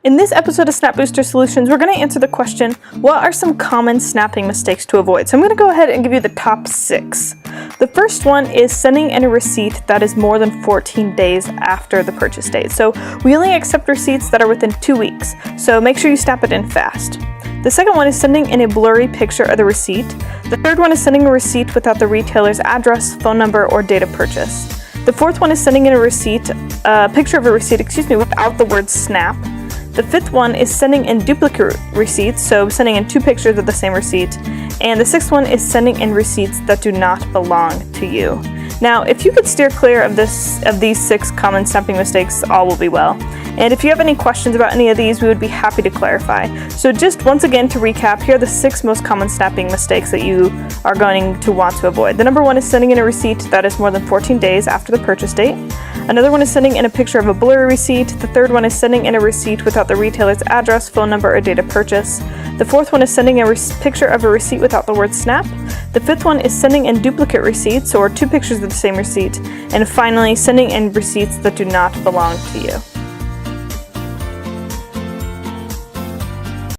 In this episode of Snap Booster Solutions, we're going to answer the question, what are some common snapping mistakes to avoid? So I'm going to go ahead and give you the top 6. The first one is sending in a receipt that is more than 14 days after the purchase date. So we only accept receipts that are within 2 weeks, so make sure you snap it in fast. The second one is sending in a blurry picture of the receipt. The third one is sending a receipt without the retailer's address, phone number, or date of purchase. The fourth one is sending in a picture of a receipt, without the word snap. The fifth one is sending in duplicate receipts, so sending in 2 pictures of the same receipt. And the sixth one is sending in receipts that do not belong to you. Now, if you could steer clear of these 6 common snapping mistakes, all will be well. And if you have any questions about any of these, we would be happy to clarify. So just once again to recap, here are the 6 most common snapping mistakes that you are going to want to avoid. The number 1 is sending in a receipt that is more than 14 days after the purchase date. Another one is sending in a picture of a blurry receipt. The third one is sending in a receipt without the retailer's address, phone number, or date of purchase. The fourth one is sending a picture of a receipt without the word snap. The fifth one is sending in duplicate receipts, or 2 pictures of the same receipt. And finally, sending in receipts that do not belong to you.